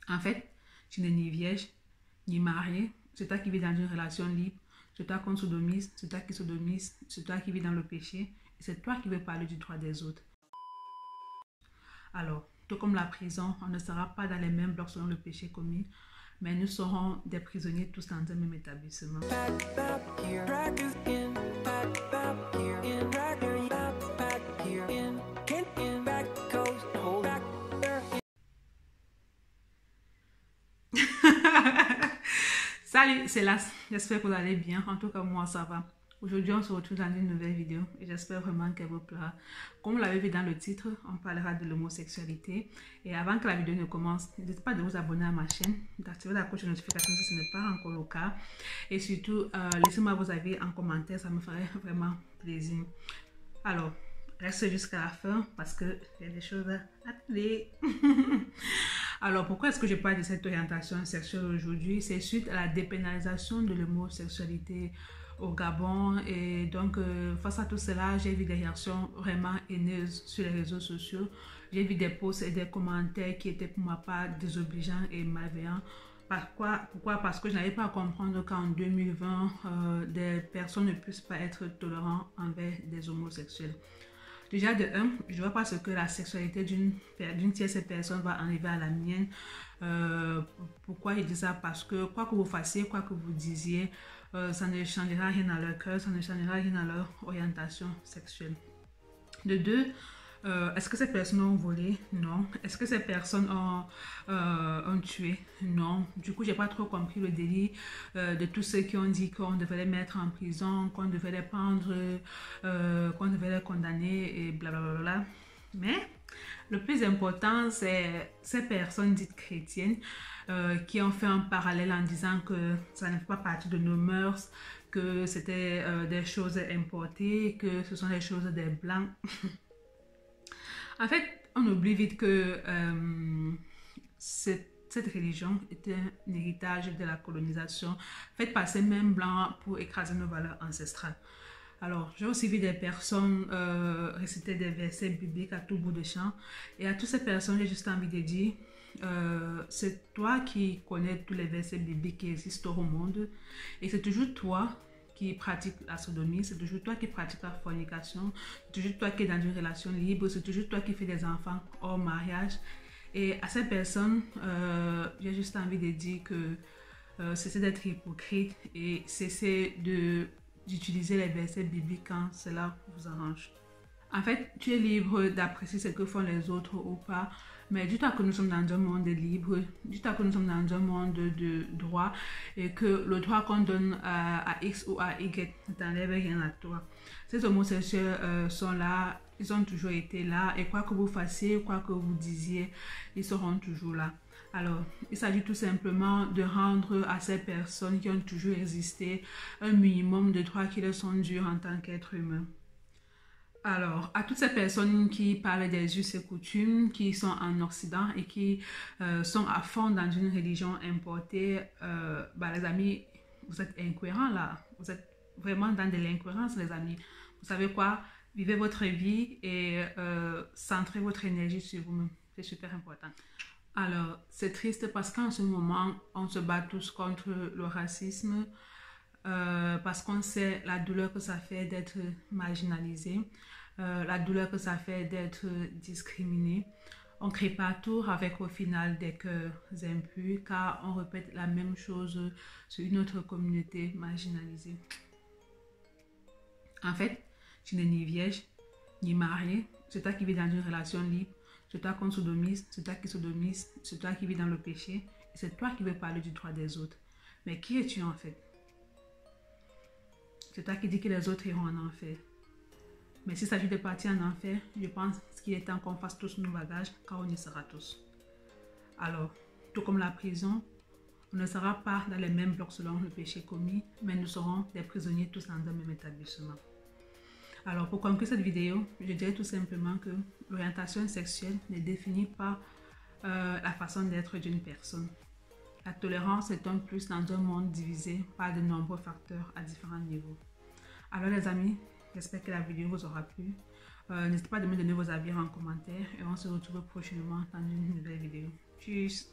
En fait, tu n'es ni vierge, ni mariée. C'est toi qui vis dans une relation libre. C'est toi qu'on sodomise, c'est toi qui sodomise, c'est toi qui vis dans le péché. Et c'est toi qui veux parler du droit des autres. Alors, tout comme la prison, on ne sera pas dans les mêmes blocs selon le péché commis, mais nous serons des prisonniers tous dans un même établissement. Salut, c'est Las. J'espère que vous allez bien. En tout cas, moi, ça va. Aujourd'hui, on se retrouve dans une nouvelle vidéo et j'espère vraiment qu'elle vous plaira. Comme vous l'avez vu dans le titre, on parlera de l'homosexualité. Et avant que la vidéo ne commence, n'hésitez pas de vous abonner à ma chaîne, d'activer la cloche de notification si ce n'est pas encore le cas. Et surtout, laissez-moi vos avis en commentaire, ça me ferait vraiment plaisir. Alors, reste jusqu'à la fin parce que j'ai des choses à te dire. Alors, pourquoi est-ce que je parle de cette orientation sexuelle aujourd'hui? C'est suite à la dépénalisation de l'homosexualité au Gabon. Et donc, face à tout cela, j'ai vu des réactions vraiment haineuses sur les réseaux sociaux. J'ai vu des posts et des commentaires qui étaient pour ma part désobligeants et malveillants. Pourquoi? Parce que je n'avais pas à comprendre qu'en 2020, des personnes ne puissent pas être tolérantes envers des homosexuels. Déjà de un, je ne vois pas ce que la sexualité d'une tierce personne va enlever à la mienne. Pourquoi je dis ça? Parce que quoi que vous fassiez, quoi que vous disiez, ça ne changera rien à leur cœur, ça ne changera rien à leur orientation sexuelle. De deux, est-ce que ces personnes ont volé? Non. Est-ce que ces personnes ont tué? Non. Du coup, j'ai pas trop compris le délit de tous ceux qui ont dit qu'on devait les mettre en prison, qu'on devait les pendre, qu'on devait les condamner et blablabla. Mais le plus important, c'est ces personnes dites chrétiennes qui ont fait un parallèle en disant que ça ne fait pas partie de nos mœurs, que c'était des choses importées, que ce sont des choses des blancs. En fait, on oublie vite que cette religion était un héritage de la colonisation faite par ces mêmes blancs pour écraser nos valeurs ancestrales. Alors, j'ai aussi vu des personnes réciter des versets bibliques à tout bout de champ. Et à toutes ces personnes, j'ai juste envie de dire, c'est toi qui connais tous les versets bibliques qui existent au monde. Et c'est toujours toi qui pratique la sodomie, c'est toujours toi qui pratique la fornication, c'est toujours toi qui es dans une relation libre, c'est toujours toi qui fais des enfants hors mariage. Et à ces personnes, j'ai juste envie de dire que cessez d'être hypocrite et cessez d'utiliser les versets bibliques quand cela vous arrange. En fait, tu es libre d'apprécier ce que font les autres ou pas, mais dis-toi que nous sommes dans un monde libre, dis-toi que nous sommes dans un monde de droit et que le droit qu'on donne à X ou à Y ne t'enlève rien à toi. Ces homosexuels sont là, ils ont toujours été là et quoi que vous fassiez, quoi que vous disiez, ils seront toujours là. Alors, il s'agit tout simplement de rendre à ces personnes qui ont toujours existé un minimum de droits qui leur sont dus en tant qu'être humain. Alors, à toutes ces personnes qui parlent des us et coutumes, qui sont en Occident et qui sont à fond dans une religion importée, les amis, vous êtes incohérents là. Vous êtes vraiment dans de l'incohérence, les amis. Vous savez quoi? Vivez votre vie et centrez votre énergie sur vous-même. C'est super important. Alors, c'est triste parce qu'en ce moment, on se bat tous contre le racisme parce qu'on sait la douleur que ça fait d'être marginalisé, la douleur que ça fait d'être discriminé. On crée pas tour avec au final des cœurs impurs car on répète la même chose sur une autre communauté marginalisée. En fait, tu n'es ni vierge, ni mariée, c'est toi qui vis dans une relation libre, c'est toi qu'on sodomise, c'est toi qui sodomise, c'est toi qui vis dans le péché et c'est toi qui veux parler du droit des autres. Mais qui es-tu en fait? C'est toi qui dis que les autres iront en enfer. Mais s'il s'agit de partir en enfer, je pense qu'il est temps qu'on fasse tous nos bagages car on y sera tous. Alors, tout comme la prison, on ne sera pas dans les mêmes blocs selon le péché commis, mais nous serons des prisonniers tous dans un même établissement. Alors, pour conclure cette vidéo, je dirais tout simplement que l'orientation sexuelle ne définit pas la façon d'être d'une personne. La tolérance est un plus dans un monde divisé par de nombreux facteurs à différents niveaux. Alors les amis, j'espère que la vidéo vous aura plu. N'hésitez pas à me donner vos avis en commentaire et on se retrouve prochainement dans une nouvelle vidéo. Tschüss.